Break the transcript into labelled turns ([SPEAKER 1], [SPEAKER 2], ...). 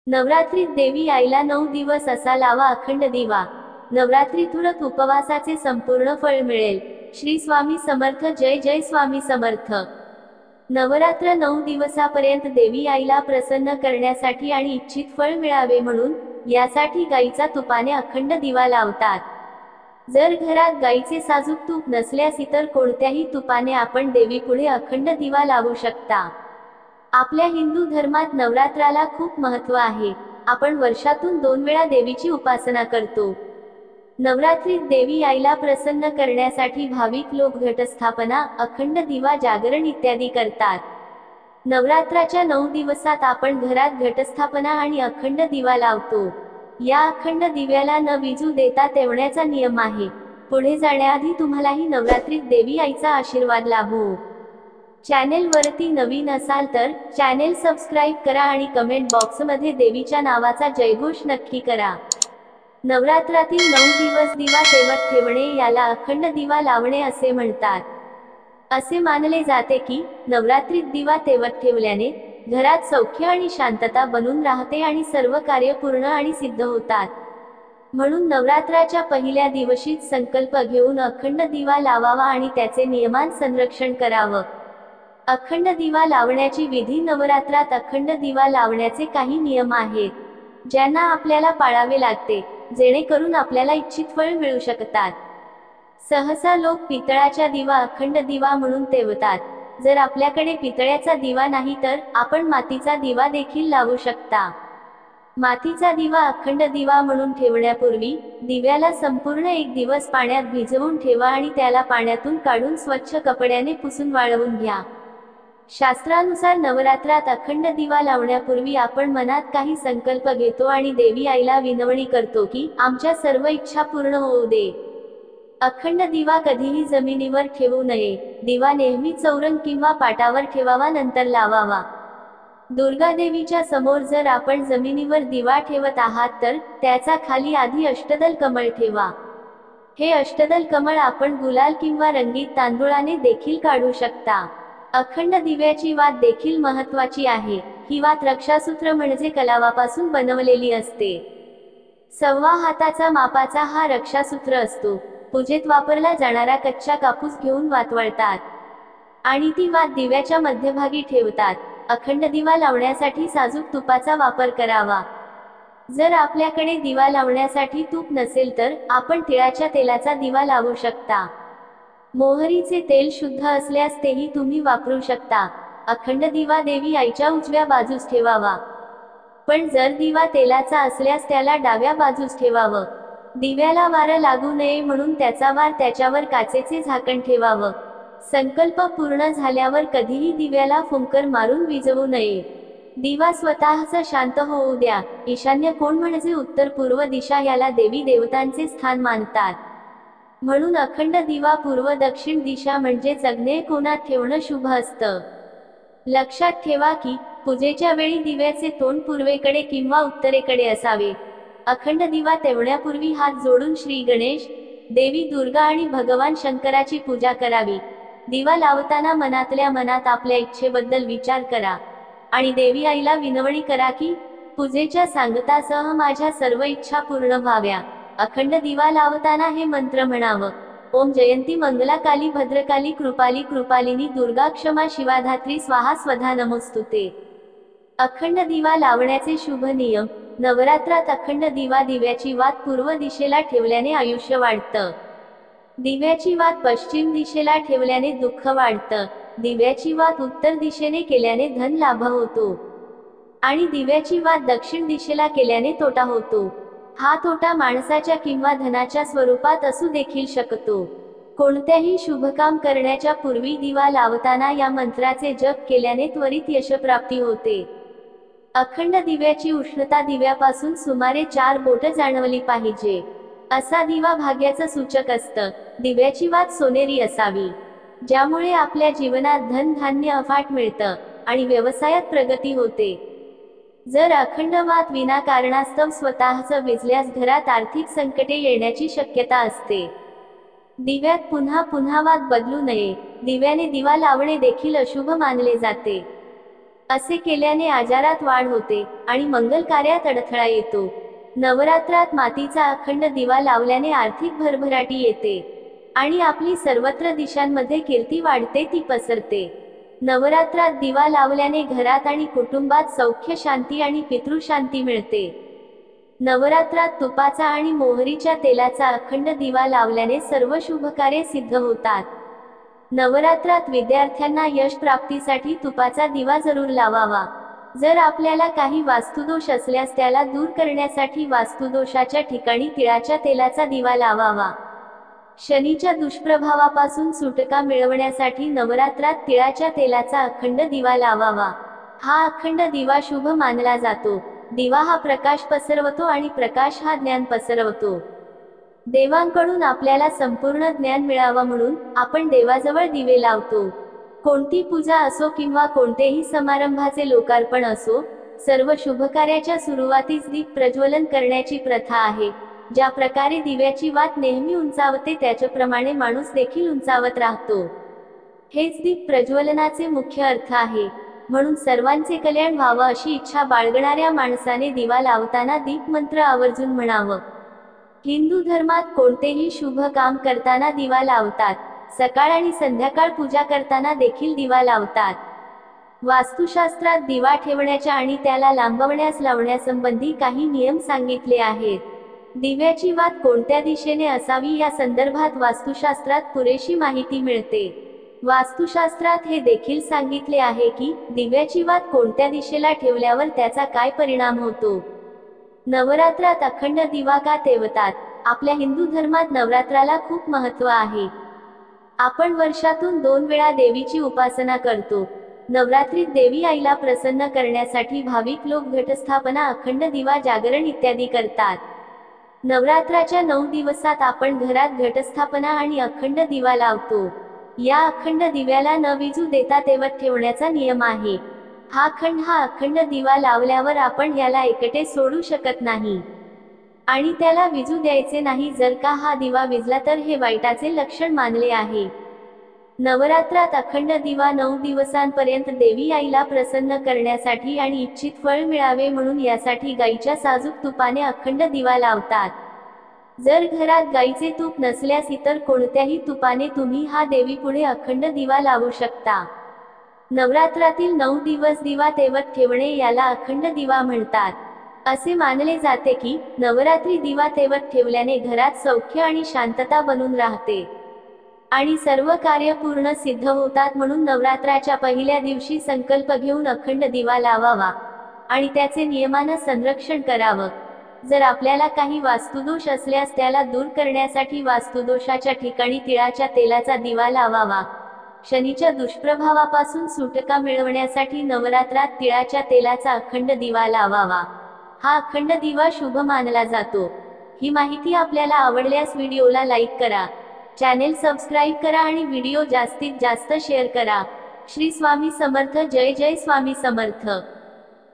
[SPEAKER 1] नवरात्रीत देवी आईला 9 दिवस असा लावा अखंड दिवा। नवरात्रीतूनच उपवासाचे संपूर्ण फळ मिळेल। श्री स्वामी समर्थ। जय जय स्वामी समर्थ। नवरात्र 9 दिवसापर्यंत देवी आईला प्रसन्न करण्यासाठी आणि इच्छित फळ मिळावे म्हणून यासाठी गाईचा तुपाने अखंड दिवा लावतात। जर घरात गाईचे साजूक तूप नसल्यास इतर कोणत्याही तुपाने आपण देवीपुढे अखंड दिवा लावू शकता। आपल्या हिंदू धर्मात नवरात्राला खूप महत्त्व आहे। आपण वर्षातून 2 वेळा देवीची उपासना करतो। नवरात्रीत देवी आईला प्रसन्न करण्यासाठी भाविक लोक घटस्थापना, अखंड दिवा जागरण इत्यादी करतात। नवरात्राच्या 9 दिवसात आपण घरात घटस्थापना आणि अखंड दिवा लावतो। या अखंड दिव्याला न विजू देता तेवण्याचा नियम आहे। पुढे जाण्याआधी तुम्हालाही नवरात्रीत देवी आईचा आशीर्वाद लाभो। चॅनेल वरती नवीन असाल तर चॅनेल सबस्क्राइब करा आणि कमेंट बॉक्समध्ये देवीच्या नावाचा जयघोष नक्की करा। नवरात्रातील 9 दिवस दिवा तेवत ठेवणे याला अखंड दिवा लावणे असे म्हणतात। असे मानले जाते की नवरात्रीत दिवा तेवत ठेवल्याने घरात सौख्य आणि शांतता बनून राहते आणि सर्व कार्य पूर्ण आणि सिद्ध होतात। म्हणून नवरात्राच्या पहिल्या दिवशीच संकल्प घेऊन अखंड दिवा लावावा आणि त्याचे नियमान संरक्षण करावं। अखंड दिवा लावण्याची विधी। नवरात्रात अखंड दिवा लावण्याचे काही नियम आहेत, ज्यांना आपल्याला पाळावे लागते, जेणेकरून आपल्याला इच्छित फळ मिळू शकतात। सहसा लोक पितळाचा दिवा अखंड दिवा म्हणून तेवतात। जर आपल्याकडे पितळ्याचा दिवा नाही तर आपण मातीचा दिवा देखील लावू शकता। मातीचा दिवा अखंड दिवा म्हणून ठेवण्यापूर्वी दिव्याला संपूर्ण 1 दिवस पाण्यात भिजवून ठेवा आणि त्याला पाण्यातून काढून स्वच्छ कपड्याने पुसून वाळवून घ्या। शास्त्रानुसार नवरात्रात अखंड दिवा लावण्यापूर्वी आपण मनात काही संकल्प घेतो आणि देवी आईला विनवणी करतो की आमच्या सर्व इच्छा पूर्ण होऊ दे। अखंड दिवा कधीही जमिनीवर ठेवू नये। दिवा नेहमी चौरंग किंवा पाटावर ठेवावा, नंतर लावावा। दुर्गा देवीच्या समोर जर आपण जमिनीवर दिवा ठेवत आहात तर त्याचा खाली आधी अष्टदल कमळ ठेवा। हे अष्टदल कमळ आपण गुलाल किंवा रंगीत तांदुळाने देखील काढू शकता। अखंड दिव्याची वात देखील महत्त्वाची आहे। ही वात रक्षासूत्र म्हणजे कलावापासून बनवलेली असते। 1.25 हाताचा मापाचा हा रक्षासूत्र असतो। पूजेत वापरला जाणारा कच्चा कापूस घेऊन वात वळतात आणि ती वात दिव्याच्या मध्यभागी ठेवतात। अखंड दिवा लावण्यासाठी साजूक तुपाचा वापर करावा। जर आपल्याकडे दिवा लावण्यासाठी तूप नसेल तर आपण तिळाच्या तेलाचा दिवा लावू शकता। मोहरीचे तेल शुद्ध असल्यास तेही तुम्ही वापरू शकता। अखंड दिवा देवी आईच्या उजव्या बाजूस ठेवावा, पण जर दिवा तेलाचा असल्यास त्याला डाव्या बाजूस ठेवावं। दिव्याला वारं लागू नये म्हणून त्याचा वार त्याच्यावर काचेचे झाकण ठेवावं। संकल्प पूर्ण झाल्यावर कधीही दिव्याला फुंकर मारून विझवू नये। दिवा स्वतःच शांत होऊ द्या। ईशान्य कोण म्हणजे उत्तर पूर्व दिशा याला देवी देवतांचे स्थान मानतात। म्हणून अखंड दिवा पूर्व दक्षिण दिशा म्हणजेच आग्नेय कोनात ठेवणं शुभ असतं। लक्षात ठेवा की पूजेच्या वेळी दिव्याचे तोंड पूर्वेकडे किंवा उत्तरेकडे असावे। अखंड दिवा तेवण्यापूर्वी हात जोडून श्री गणेश, देवी दुर्गा आणि भगवान शंकराची पूजा करावी। दिवा लावताना मनातल्या मनात आपल्या इच्छेबद्दल विचार करा आणि देवी आईला विनवणी करा की पूजेच्या सांगतासह माझ्या सर्व इच्छा पूर्ण व्हाव्या। अखंड दिवा लावताना हे मंत्र म्हणावं: ओम जयंती मंगला काली भद्रकाली कृपाली कृपालिनी दुर्गा क्षमा शिवा धात्री स्वाहा स्वधा नमोस्तुते। अखंड दिवा लावण्याचे शुभ नियम। नवरात्रात अखंड दिवा दिव्याची वात पूर्व दिशेला ठेवल्याने आयुष्य वाढतं। दिव्याची वात पश्चिम दिशेला ठेवल्याने दुःख वाढतं। दिव्याची वात उत्तर दिशेने केल्याने धन लाभ होतो आणि दिव्याची वात दक्षिण दिशेला केल्याने तोटा होतो। हा तोटा माणसाच्या किंवा धनाच्या स्वरूपात असू देखील शकतो। कोणत्याही शुभकाम करण्याच्या पूर्वी दिवा लावताना या मंत्राचे जप केल्याने त्वरित यशप्राप्ती होते। अखंड दिव्याची उष्णता दिव्यापासून सुमारे 4 बोट जाणवली पाहिजे। असा दिवा भाग्याचं सूचक असतं। दिव्याची वात सोनेरी असावी, ज्यामुळे आपल्या जीवनात धन धान्य अफाट मिळतं आणि व्यवसायात प्रगती होते। जर अखंड वात विनाकारणास्तव स्वतःच विझल्यास घरात आर्थिक संकटे येण्याची शक्यता असते। दिव्यात पुन्हा पुन्हा वात बदलू नये। दिव्याने दिवा लावणे देखील अशुभ मानले जाते। असे केल्याने आजारात वाढ होते आणि मंगल कार्यात अडथळा येतो. नवरात्रात मातीचा अखंड दिवा लावल्याने आर्थिक भरभराटी येते आणि आपली सर्वत्र दिशांमध्ये कीर्ती वाढते, ती पसरते. नवरात्रात दिवा लावल्याने घरात आणि कुटुंबात सौख्य, शांती आणि पितृशांती मिळते. नवरात्रात तुपाचा आणि मोहरीच्या तेलाचा अखंड दिवा लावल्याने सर्व शुभकार्ये सिद्ध होतात. नवरात्रात विद्यार्थ्यांना यश प्राप्तीसाठी तुपाचा दिवा जरूर लावावा. जर आपल्याला काही वास्तुदोष असल्यास त्याला दूर करण्यासाठी वास्तुदोषाच्या ठिकाणी तिळाच्या तेलाचा दिवा लावावा. शनीच्या दुष्प्रभावापासून सुटका मिळवण्यासाठी नवरात्रात तिळाच्या तेलाचा अखंड दिवा लावावा. हा अखंड दिवा शुभ मानला जातो. दिवा हा प्रकाश पसरवतो आणि प्रकाश हा ज्ञान पसरवतो. देवांकडून आपल्याला संपूर्ण ज्ञान मिळावं म्हणून आपण देवाजवळ दिवे लावतो. कोणती पूजा असो किंवा कोणतेही समारंभाचे लोकार्पण असो, सर्व शुभकार्याच्या सुरुवातीस दीप प्रज्वलन करण्याची प्रथा आहे. ज्या प्रकारे दिव्याची वात नेहमी उंचावते त्याच्याप्रमाणे माणूस देखील उंचावत राहतो. हेच दीप प्रज्वलनाचे मुख्य अर्थ आहे. म्हणून सर्वांचे कल्याण व्हावं अशी इच्छा बाळगणाऱ्या माणसाने दिवा लावताना दीप मंत्र आवर्जून म्हणावं. हिंदू धर्मात कोणतेही शुभ काम करताना दिवा लावतात. सकाळ आणि संध्याकाळ पूजा करताना देखील दिवा लावतात. वास्तुशास्त्रात दिवा ठेवण्याच्या आणि त्याला लांबवण्यास लावण्यासंबंधी काही नियम सांगितले आहेत. दिव्याची वात कोणत्या दिशेने असावी या संदर्भात वास्तुशास्त्रात पुरेशी माहिती मिळते. वास्तुशास्त्रात हे देखील सांगितले आहे की दिव्याची वात कोणत्या दिशेला ठेवल्यावर त्याचा काय परिणाम होतो. नवरात्रात अखंड दिवा का तेवतात? आपल्या हिंदू धर्मात नवरात्राला खूप महत्त्व आहे. आपण वर्षातून 2 वेळा देवीची उपासना करतो. नवरात्रीत देवी आईला प्रसन्न करण्यासाठी भाविक लोक घटस्थापना, अखंड दिवा, जागरण इत्यादी करतात. नवरात्राच्या 9 दिवसात आपण घरात घटस्थापना आणि अखंड दिवा लावतो. या अखंड दिव्याला न विजू देता तेवत ठेवण्याचा नियम आहे. हा अखंड दिवा लावल्यावर आपण याला एकटे सोडू शकत नाही आणि त्याला विजू द्यायचे नाही. जर का हा दिवा विजला तर हे वाईटाचे लक्षण मानले आहे. नवरात्रात अखंड दिवा 9 दिवसांपर्यंत देवी आईला प्रसन्न करण्यासाठी आणि इच्छित फळ मिळावे म्हणून यासाठी गाईच्या साजूक तुपाने अखंड दिवा लावतात. जर घरात गाईचे तूप नसल्यास इतर कोणत्याही तुपाने तुम्ही हा देवीपुढे अखंड दिवा लावू शकता. नवरात्रातील 9 दिवस दिवा तेवत ठेवणे याला अखंड दिवा म्हणतात. असे मानले जाते की नवरात्री दिवा तेवत ठेवल्याने घरात सौख्य आणि शांतता बनून राहते आणि सर्व कार्य पूर्ण सिद्ध होतात. म्हणून नवरात्राच्या पहिल्या दिवशी संकल्प घेऊन अखंड दिवा लावावा आणि त्याचे नियमानं संरक्षण करावं. जर आपल्याला काही वास्तुदोष असल्यास त्याला दूर करण्यासाठी वास्तुदोषाच्या ठिकाणी तिळाच्या तेलाचा दिवा लावावा. शनीच्या दुष्प्रभावापासून सुटका मिळवण्यासाठी नवरात्रात तिळाच्या तेलाचा अखंड दिवा लावावा. हा अखंड दिवा शुभ मानला जातो. ही माहिती आपल्याला आवडल्यास व्हिडिओला लाईक करा, चॅनेल सबस्क्राईब करा आणि व्हिडिओ जास्तीत जास्त शेअर करा. श्री स्वामी समर्थ. जय जय स्वामी समर्थ.